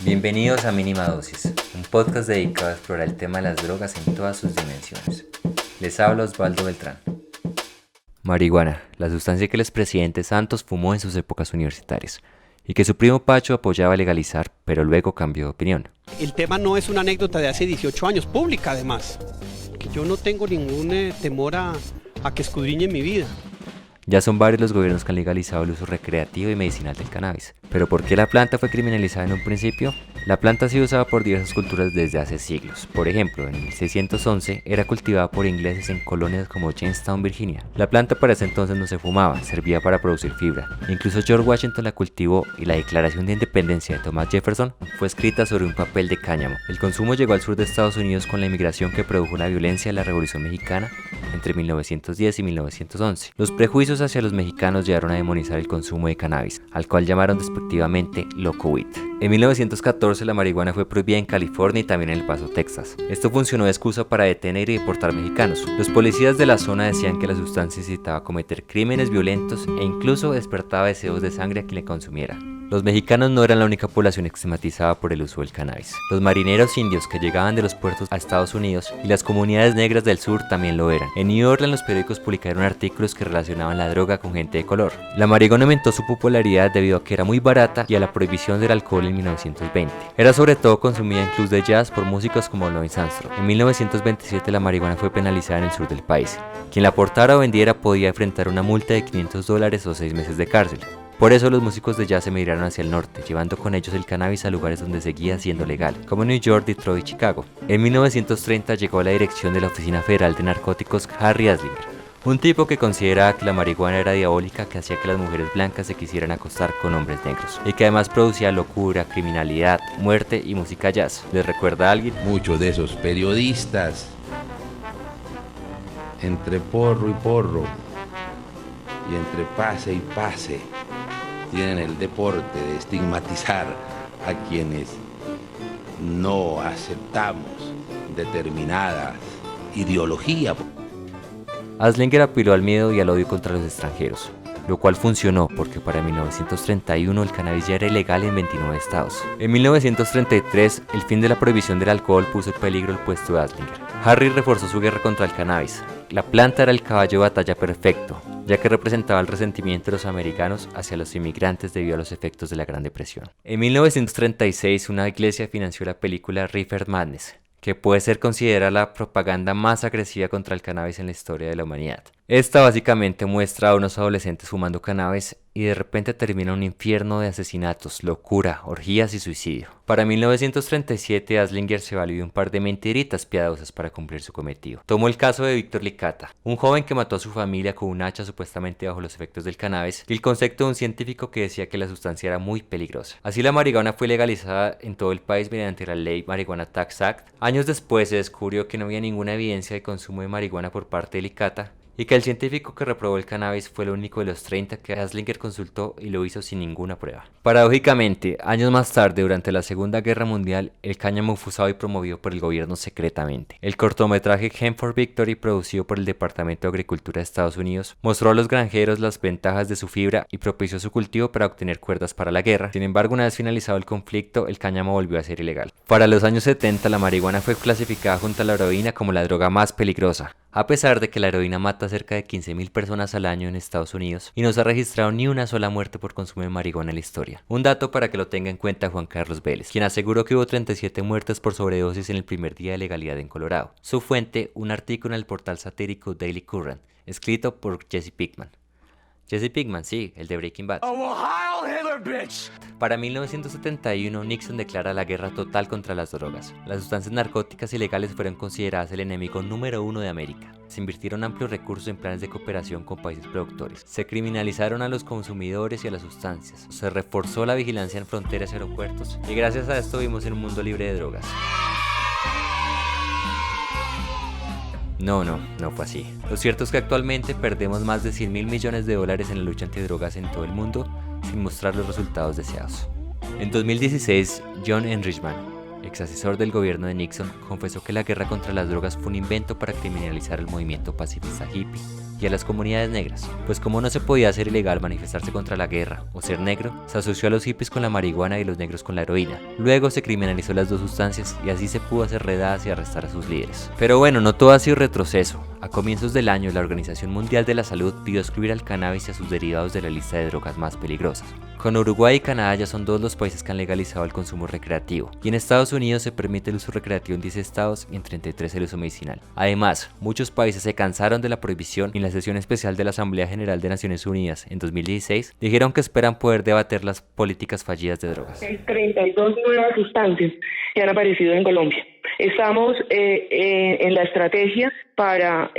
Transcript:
Bienvenidos a Mínima Dosis, un podcast dedicado a explorar el tema de las drogas en todas sus dimensiones. Les habla Osvaldo Beltrán. Marihuana, la sustancia que el expresidente Santos fumó en sus épocas universitarias y que su primo Pacho apoyaba legalizar, pero luego cambió de opinión. El tema no es una anécdota de hace 18 años, pública además, que yo no tengo ningún temor a que escudriñe mi vida. Ya son varios los gobiernos que han legalizado el uso recreativo y medicinal del cannabis. ¿Pero por qué la planta fue criminalizada en un principio? La planta ha sido usada por diversas culturas desde hace siglos. Por ejemplo, en 1611 era cultivada por ingleses en colonias como Jamestown, Virginia. La planta para ese entonces no se fumaba, servía para producir fibra. Incluso George Washington la cultivó y la Declaración de Independencia de Thomas Jefferson fue escrita sobre un papel de cáñamo. El consumo llegó al sur de Estados Unidos con la inmigración que produjo la violencia de la Revolución Mexicana entre 1910 y 1911. Los prejuicios hacia los mexicanos llevaron a demonizar el consumo de cannabis, al cual llamaron despectivamente loco weed. En 1914 la marihuana fue prohibida en California y también en El Paso, Texas. Esto funcionó de excusa para detener y deportar mexicanos. Los policías de la zona decían que la sustancia incitaba a cometer crímenes violentos e incluso despertaba deseos de sangre a quien la consumiera. Los mexicanos no eran la única población estigmatizada por el uso del cannabis. Los marineros indios que llegaban de los puertos a Estados Unidos y las comunidades negras del sur también lo eran. En New Orleans los periódicos publicaron artículos que relacionaban la droga con gente de color. La marihuana aumentó su popularidad debido a que era muy barata y a la prohibición del alcohol en 1920. Era sobre todo consumida en clubs de jazz por músicos como Louis Armstrong. En 1927 la marihuana fue penalizada en el sur del país. Quien la portara o vendiera podía enfrentar una multa de $500 o 6 meses de cárcel. Por eso los músicos de jazz se migraron hacia el norte, llevando con ellos el cannabis a lugares donde seguía siendo legal, como New York, Detroit y Chicago. En 1930 llegó a la dirección de la Oficina Federal de Narcóticos Harry Anslinger, un tipo que consideraba que la marihuana era diabólica, que hacía que las mujeres blancas se quisieran acostar con hombres negros, y que además producía locura, criminalidad, muerte y música jazz. ¿Les recuerda a alguien? Muchos de esos periodistas, entre porro y porro, y entre pase y pase, tienen el deporte de estigmatizar a quienes no aceptamos determinadas ideologías. Anslinger apeló al miedo y al odio contra los extranjeros, lo cual funcionó porque para 1931 el cannabis ya era ilegal en 29 estados. En 1933, el fin de la prohibición del alcohol puso en peligro el puesto de Anslinger. Harry reforzó su guerra contra el cannabis. La planta era el caballo de batalla perfecto, ya que representaba el resentimiento de los americanos hacia los inmigrantes debido a los efectos de la Gran Depresión. En 1936, una iglesia financió la película Reefer Madness, que puede ser considerada la propaganda más agresiva contra el cannabis en la historia de la humanidad. Esta básicamente muestra a unos adolescentes fumando cannabis y de repente termina un infierno de asesinatos, locura, orgías y suicidio. Para 1937 Anslinger se valió de un par de mentiritas piadosas para cumplir su cometido. Tomó el caso de Víctor Licata, un joven que mató a su familia con un hacha supuestamente bajo los efectos del cannabis, y el concepto de un científico que decía que la sustancia era muy peligrosa. Así la marihuana fue legalizada en todo el país mediante la ley Marijuana Tax Act. Años después se descubrió que no había ninguna evidencia de consumo de marihuana por parte de Licata, y que el científico que reprobó el cannabis fue el único de los 30 que Anslinger consultó y lo hizo sin ninguna prueba. Paradójicamente, años más tarde, durante la Segunda Guerra Mundial, el cáñamo fue usado y promovido por el gobierno secretamente. El cortometraje Hemp for Victory, producido por el Departamento de Agricultura de Estados Unidos, mostró a los granjeros las ventajas de su fibra y propició su cultivo para obtener cuerdas para la guerra. Sin embargo, una vez finalizado el conflicto, el cáñamo volvió a ser ilegal. Para los años 70, la marihuana fue clasificada junto a la heroína como la droga más peligrosa, a pesar de que la heroína mata a cerca de 15.000 personas al año en Estados Unidos y no se ha registrado ni una sola muerte por consumo de marihuana en la historia. Un dato para que lo tenga en cuenta Juan Carlos Vélez, quien aseguró que hubo 37 muertes por sobredosis en el primer día de legalidad en Colorado. Su fuente, un artículo en el portal satírico Daily Current, escrito por Jesse Pinkman. Jesse Pinkman, sí, el de Breaking Bad. Para 1971, Nixon declara la guerra total contra las drogas. Las sustancias narcóticas ilegales fueron consideradas el enemigo número 1 de América. Se invirtieron amplios recursos en planes de cooperación con países productores. Se criminalizaron a los consumidores y a las sustancias. Se reforzó la vigilancia en fronteras y aeropuertos. Y gracias a esto vivimos en un mundo libre de drogas. No fue así. Lo cierto es que actualmente perdemos más de $100.000 millones en la lucha antidrogas en todo el mundo sin mostrar los resultados deseados. En 2016, John Enrichman, ex asesor del gobierno de Nixon, confesó que la guerra contra las drogas fue un invento para criminalizar el movimiento pacifista hippie. y a las comunidades negras, pues como no se podía hacer ilegal manifestarse contra la guerra o ser negro, se asoció a los hippies con la marihuana y los negros con la heroína. Luego se criminalizó las dos sustancias y así se pudo hacer redadas y arrestar a sus líderes. Pero bueno, no todo ha sido retroceso. A comienzos del año, la Organización Mundial de la Salud pidió excluir al cannabis y a sus derivados de la lista de drogas más peligrosas. Con Uruguay y Canadá ya son dos los países que han legalizado el consumo recreativo, y en Estados Unidos se permite el uso recreativo en 10 estados y en 33 el uso medicinal. Además, muchos países se cansaron de la prohibición y en la sesión especial de la Asamblea General de Naciones Unidas en 2016 dijeron que esperan poder debater las políticas fallidas de drogas. Hay 32 nuevas sustancias que han aparecido en Colombia. Estamos en la estrategia para